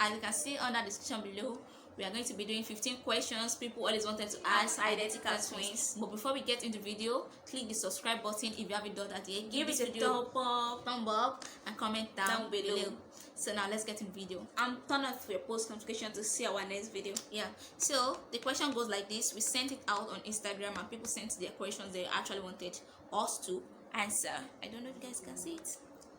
as you can see under the description below, we are going to be doing 15 questions people always wanted to ask identical twins. But before we get into the video, click the subscribe button if you haven't done that yet. Give this video a thumb up and comment down below. So now let's get in the video. Turn off your post notification to see our next video. Yeah, so the question goes like this. We sent it out on Instagram and people sent their questions they actually wanted us to answer. I don't know if you guys can see it.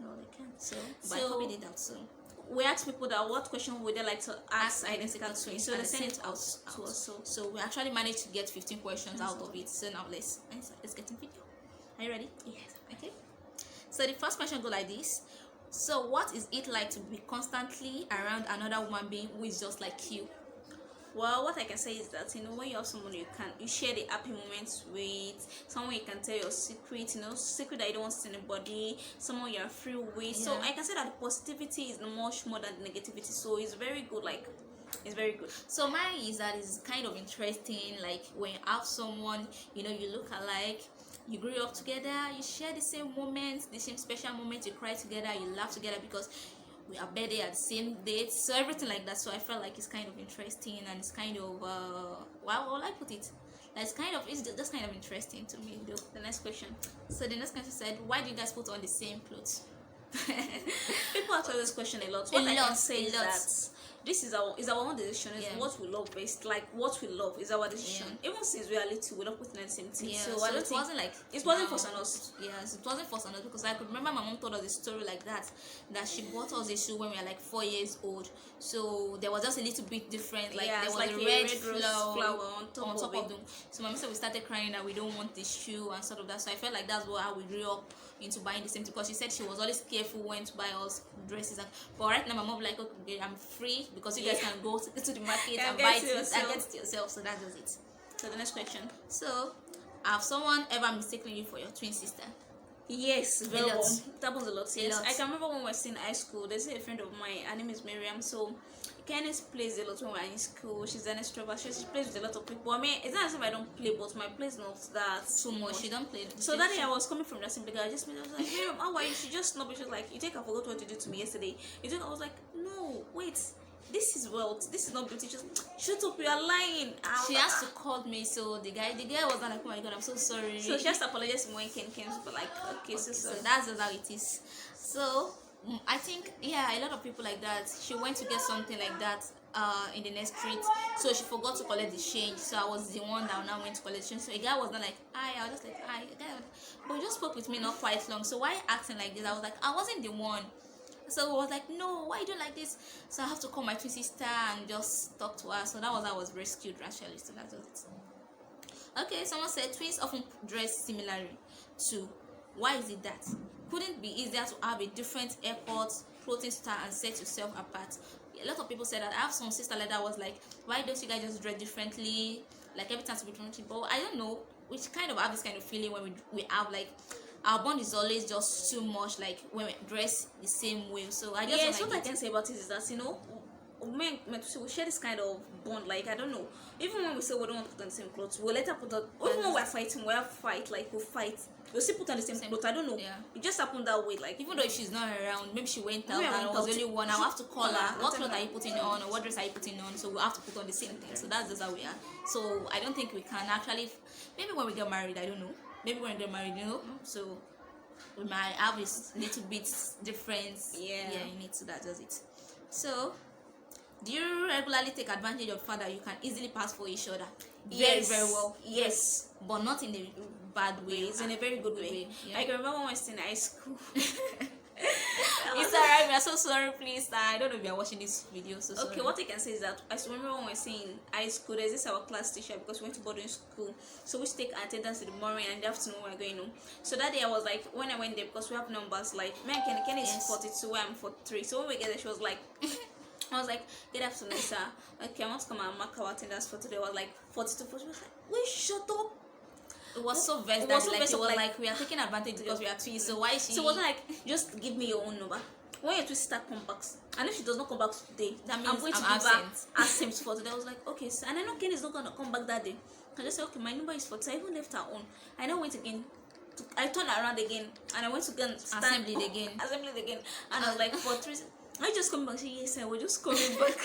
No, they can't. But I copied it out soon. We asked people that what question would they like to ask identical twins, so they sent it out to us. So we actually managed to get 15 questions out of it. So now let's get in video. Are you ready? Yes. Okay. So the first question goes like this. So what is it like to be constantly around another human being who is just like you? Well, what I can say is that, when you have someone you share the happy moments with, someone you can tell your secret, secret that you don't want to tell anybody, someone you are free with. Yeah. So I can say that the positivity is much more than the negativity. So it's very good. It's very good. So mine is that it's kind of interesting. Like when you have someone, you look alike, you grew up together, you share the same moments, the same special moments, you cry together, you laugh together because we are birthday at the same date, so everything like that. So I felt like it's kind of interesting, and it's kind of how will I put it? It's just kind of interesting to me though. The next question. So the next question said, why do you guys put on the same clothes? People ask this question a lot. What I can say is that this is our own decision. It's what we love best. Like what we love is our decision. Even since we are little, we're not putting on the same thing. So I don't think it wasn't forced on us. Yes, it wasn't forced on us, because I could remember my mom told us a story like that she bought us a shoe when we were like 4 years old. So there was just a little bit different. Like there was like a red flower on top of them. So my mom said we started crying that we don't want this shoe and sort of that. So I felt like that's how we grew up into buying the same thing, because she said she was always careful when to buy us dresses. But right now my mom like, okay, I'm free, because you guys can go to the market and buy it and get it yourself. So that does it. So the next question. So have someone ever mistaken you for your twin sister? Yes, very well. It happens a lot. Yes, I can remember when we were in high school. There's a friend of mine. Her name is Miriam. So Candice plays a lot when we're in school. She's an extrovert. She plays with a lot of people. I mean, it's not as if I don't play, but my play is not that too much. She don't play. So that day I was coming from the assembly. I was like, Miriam, how are you? She just snubbed. She was like, you think I forgot what you did to me yesterday? You think I was like, no, wait. This is wealth. This is not beauty. Just shut up. You are lying. She has to call me. So the guy was not like, oh my god, I'm so sorry. So she has to apologize to me when Ken came. But like, okay, so that's just how it is. So I think a lot of people like that. She went to get something like that in the next street, so she forgot to collect the change. So I was the one that now went to collect the change. So a guy was not like, hi. I was just like, hi. But he just spoke with me not quite long. So why acting like this? I was like, I wasn't the one. So I was like, no, why you do like this? So I have to call my twin sister and just talk to her. So that was how I was rescued actually. So that's it. Okay, someone said twins often dress similarly too. Why is it that? Couldn't it be easier to have a different airport clothing style and set yourself apart? A lot of people said that. I have some sister like that was like, why don't you guys just dress differently? Like every time to be different. But I don't know. We kind of have this kind of feeling when we have like, our bond is always just too much, like when we dress the same way. So I just what I can say about it is that we share this kind of bond. Like I don't know, even when we say we don't want to put on the same clothes, we'll later put on. Even when we're fighting, we'll fight. Like we'll fight. We'll still put on the same clothes. I don't know. Yeah. It just happened that way. Like even though if she's not around, maybe she went out and there was only one. I'll have to call her. What clothes are you putting on, or what dress are you putting on? So we'll have to put on the same thing. So that's just how we are. So I don't think we can actually. Maybe when we get married, I don't know. Maybe when we get married, So we might have this little bit difference in it, so that does it. So do you regularly take advantage of the fact that you can easily pass for each other? Yes. Very well. Yes, but not in a bad way. It's in a very good way. I can remember when I was in high school. It's alright, we are so sorry, please. I don't know if you are watching this video, so sorry. Okay, what I can say is that I remember when we were in high school, there's this our class teacher, because we went to boarding school, so we take attendance in the morning and the afternoon we were going home. So that day I was like, when I went there, because we have numbers, like man, Kenny is 42, I'm 43. So when we get there, she was like I was like, good afternoon, sir. Okay, I want to come and mark our attendance for today. I was like 42. She was like, wait, shut up. It was so vexed that it was like we are taking advantage because we are twins. So why she? So it was like, just give me your own number. When your twin sister come back, and if she does not come back today, that means I'm going to give absent. her absent for today. I was like, okay, sir. And I know Ken is not gonna come back that day. I just said, okay, my number is 40. I even left her on. I then went again. I turned around again and I went to go and stand Assembly again. And I was like, 43. I just come back. Say yes, I was just coming back.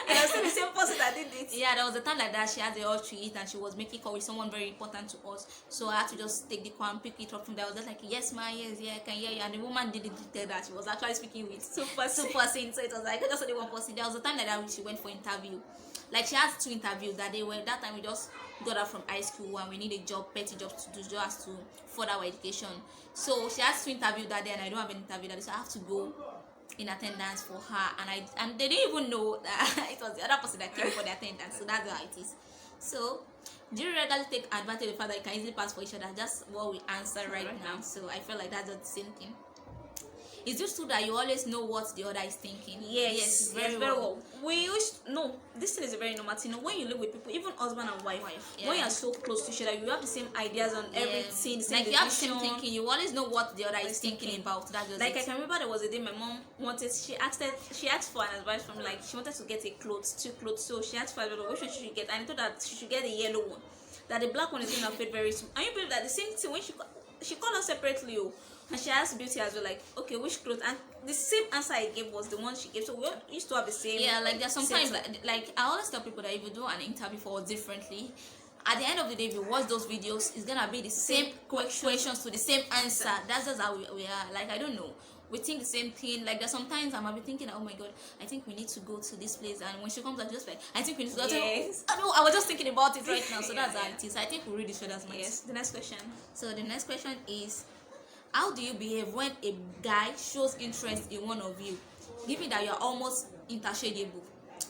And I was still the same person that did it. Yeah, there was a time like that she had the urge to eat and she was making call with someone very important to us. So I had to just take the call and pick it up from there. I was just like, yes, ma, yes, yeah, I can hear you. And the woman didn't tell that she was actually speaking with two person. So it was like just only one person. There was a time like that when she went for interview. Like she had 2 interviews that day. Where that time we just got out from high school and we need a job, petty job to do just to further our education. So she has 2 interviews that day and I don't have an interview that day, so I have to go in attendance for her, and they didn't even know that it was the other person that came for the attendance. So that's how it is. So do you regularly take advantage of the fact that you can easily pass for each other? That's what we answer right now. So I feel like that's the same thing. Is it true that you always know what the other is thinking? Yes, very well. We used no. This thing is a very normal thing. You know, when you live with people, even husband and wife, Yeah. when you're so close to each other, you have the same ideas on everything. Same Like you have the same decision. thinking. You always know what the other is thinking about. That's just Like it. I can remember there was a day my mom wanted. She asked for an advice from me. Like she wanted to get 2 clothes. So she asked for advice. Which one should she get? And I thought that she should get the yellow one. That the black one is going to fit very soon. And you believe that the same thing when she called us separately, and she asked Beauty as well, like, okay, which clothes? And the same answer I gave was the one she gave. So we all used to have the same. Yeah, like there's sometimes like I always tell people that if you do an interview for us differently, at the end of the day, if you watch those videos, it's gonna be the same questions to the same answer. That's just how we are. Like I don't know, we think the same thing. Like there's sometimes I might be thinking, oh my god, I think we need to go to this place, and when she comes, I'm just like, I think we need to go. Yes. I know, I was just thinking about it right now. So that's how it is. I think we read each other's minds. Yes. The next question. So the next question is, how do you behave when a guy shows interest in one of you, given that you are almost interchangeable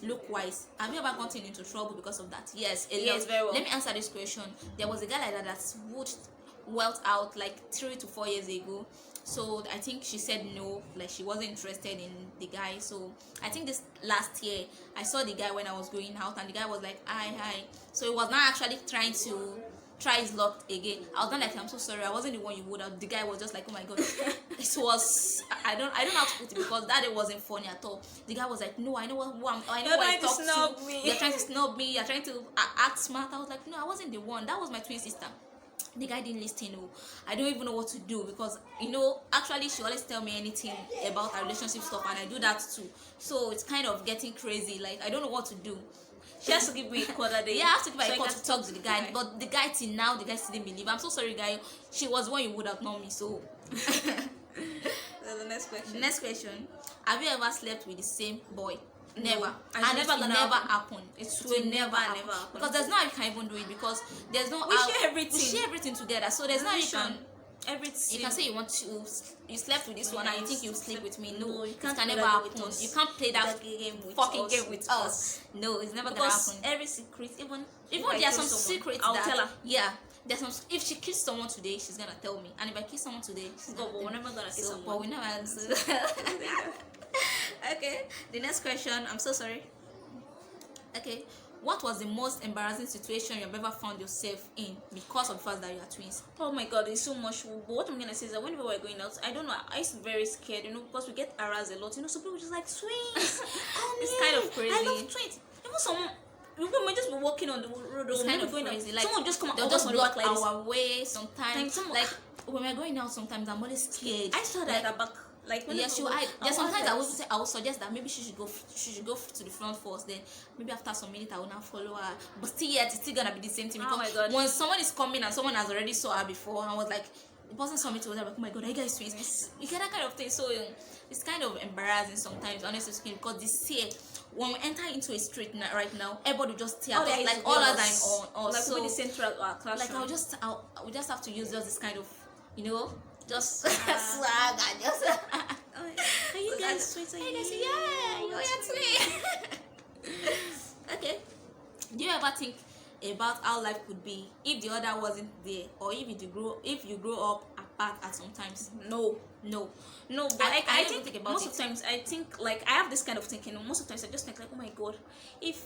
look wise? Have you ever gotten into trouble because of that? Yes, a lot. Very well. Let me answer this question. There was a guy like that went out like 3 to 4 years ago. So I think she said no, like she wasn't interested in the guy. So I think this last year I saw the guy when I was going out, and the guy was like, hi. So he was not actually trying to try his luck again. I was not like, I'm so sorry, I wasn't the one you would have. The guy was just like, oh my god. It was I don't know how to put it, because that day wasn't funny at all. The guy was like, no, I know what I know You're what I trying to talk snub to. me. You're trying to snub me, you're trying to act smart. I was like, no, I wasn't the one. That was my twin sister. The guy didn't listen. I don't even know what to do, because actually she always tell me anything about our relationship stuff, and I do that too. So it's kind of getting crazy. Like I don't know what to do. She has to give me a call that day. Yeah, I have to give her So a I call can to talk to the guy. Okay. But the guy till now, the guy still didn't believe. I'm so sorry, guy. She was one you would have known me. So The next question. next question: have you ever slept with the same boy? Never. And And it's it will never never gonna happen. It will never happen. Because there's no how you can even do it, because there's no We how- share everything. We share everything together. So there's no how you can. Everything. You can say you slept with this one and you think you sleep with me. No, you it can't can play never that happen. game with us. You can't play that game with fucking us. game with us. No, it's never gonna Because happen. every secret, even Even if I there are kill some someone, secrets I'll that tell her. yeah, there's some. If she kissed someone today, she's gonna tell me, and if I kiss someone today, she's No, gonna but tell we're me. never gonna kiss So, someone. but we never answer. Okay, the next question. I'm so sorry. Okay, what was the most embarrassing situation you've ever found yourself in because of the fact that you are twins? Oh my god, it's so much. But what I'm gonna say is that whenever we're going out, I don't know, I used to be very scared, because we get harassed a lot. So people just like twins. It's kind of crazy. I love twins. Even someone, we might just be walking on the road, It's or kind maybe of going crazy. out. Like Someone just come they'll out just on the block back like this. our way sometimes. Like When we're going out, sometimes I'm always scared. I saw that at the back. Like Yeah, she will hide. I'll Sometimes ask I would suggest that maybe she should go to the front first. Then maybe after some minutes I will now follow her. But still, yet it's still gonna be the same thing, Oh because my God. when someone is coming and someone has already saw her before and was like, the person saw me to her like, oh my god, are you guys twins? You get that kind of thing. So it's kind of embarrassing sometimes, honestly speaking, because this year when we enter into a street right now, everybody will just tear All us, there is like is all us. eyes on us. Like So we're the central of our classroom. like we just have to use just this kind of just swag and just Are you guys twins? Are hey you guys, yeah, you're twins. Okay, do you ever think about how life could be if the other wasn't there, or if you grow up apart at some times? No, but I don't think think about most it. of times I think, like, I have this kind of thinking. Most of times I just think like, oh my god, if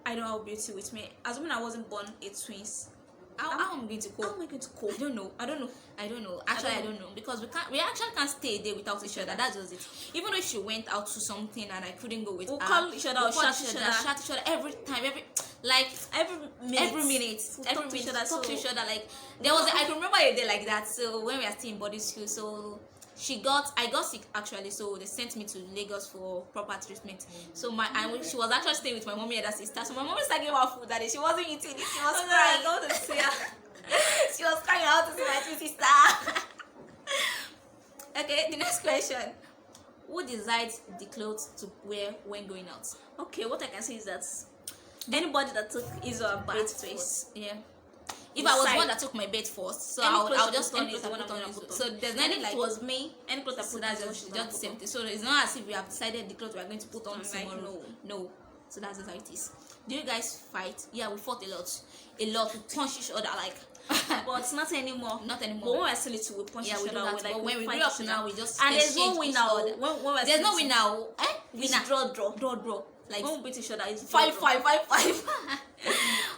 I don't have Beauty with me, as when I wasn't born a twins, How am I going to cope? how am I going to cope? I don't know. Actually, I don't know, because we actually can't stay there without each other. That's just it. Even if she went out to something and I couldn't go with We'll her, call each other, we'll or call shout each other. every time, every Every minute, We'll every talk to minute, each other, talk to so- each other. Like there was, I can remember a day like that. So when we are still in boarding school, so I got sick actually, so they sent me to Lagos for proper treatment. So she was actually staying with my mommy and her sister. So my mommy started giving her food that day. She wasn't eating it. She was crying. I to see her. She was crying out to see my twin sister. Okay, the next question. Who decides the clothes to wear when going out? Okay, what I can say is that anybody that took his or her bath first. Yeah. If I was the one that took my bed first, so I'll just any on it clothes and I'm put on gonna it. put on. So there's And no if like it was me, any clothes I so put that's on, just the same thing. So it's not as if we have decided the clothes we are going to put on I'm like, tomorrow. No. So that's just how it is. Do you guys fight? Yeah, we fought a lot. We punch each other like. But not anymore. Not anymore. But when we're still little, we punch Yeah, we each do other. that. We like But when we fight grew up each now, other. we just and there's no exchange win each now. other. When we're There's still no win little, now. it's draw. Like When we beat each other, it's five. draw.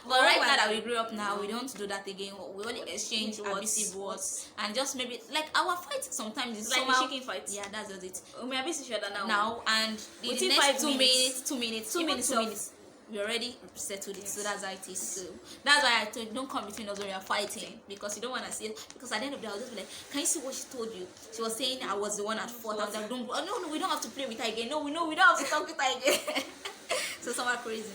But right now that we grew up now, we don't do that again. We only exchange Words. abusive words and just maybe like our fight sometimes is Like somehow, the chicken fight. yeah, that's just it. We are beating each other now. Now and the Within next 5 2 minutes. minutes, Two even minutes 2 of- minutes, we already settled it. So that's how it is. So that's why I told you, don't come between us when we are fighting, because you don't want to see it. Because at the end of the day, I'll just be like, can you see what she told you? She was saying I was the one at fault. I was like, no, we don't have to play with her again. No, we don't have to talk with her again. So somewhat crazy.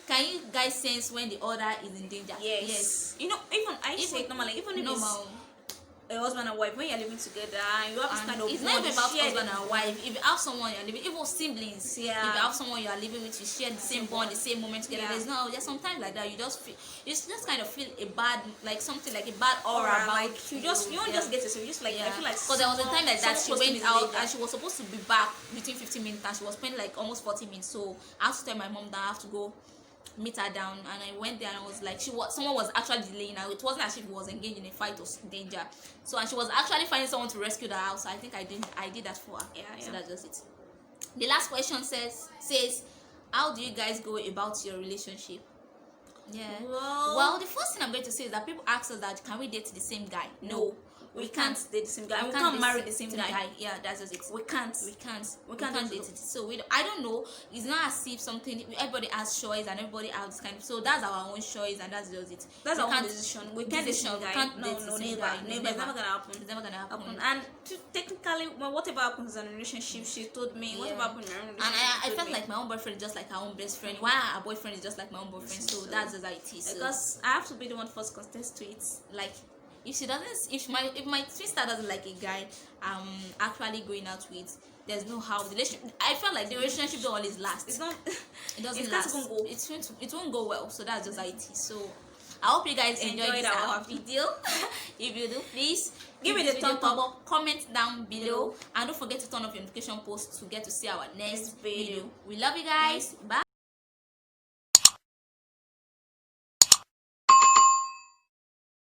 Can you guys sense when the other is in danger? Yes. You know, even I say it normally, even if normal. it's a husband and wife, when you're living together, you have this And kind of it's not even bond, about shared- husband and wife. If you have someone you're living, even siblings, Yeah. if you have someone you are living with, you share the same bond, the same moment together. Yeah. There's sometimes like that. You just kind of feel a bad, like something like a bad aura Or about like you won't just get yourself. You just like I feel like because there was a time like that she someone went close to me is out danger. and she was supposed to be back between 15 minutes and she was spending like almost 40 minutes. So I have to tell my mom that I have to go meet her down, and I went there and I was like, someone was actually delaying her. It wasn't as if she was engaged in a fight or danger. So and she was actually finding someone to rescue the house. So I think I did that for her. Yeah. So that's just it. The last question says how do you guys go about your relationship? Yeah. Well, the first thing I'm going to say is that people ask us that can we date the same guy? No. We can't date the same guy. We can't can't date marry the same guy. Yeah, that's just it. We can't. We can't do date it. So I don't know. It's not as if everybody has choice and everybody has this kind of. So that's our own choice and that's just it. That's We our own can't- decision. We can't date the decision. same We guy. can't No, date the same never. guy. Never. It's never gonna happen. It's never gonna happen. And technically, whatever happens in a relationship, she told me. Whatever happens in a relationship, And I she felt told me. like my own boyfriend is just like her own best friend. Why her boyfriend is just like my own boyfriend. So that's just how it is. So, Because I have to be the one first contest to it. like if my sister doesn't like a guy I'm actually going out with, there's no how the relationship. I felt like the relationship don't always last. It's not. It doesn't It can't last. even go. It won't go well. So that's just how it is. So I hope you guys enjoyed our video. If you do, please Give it this a video thumb up. comment down below, and don't forget to turn off your notification post to get to see our next video. We love you guys. Bye.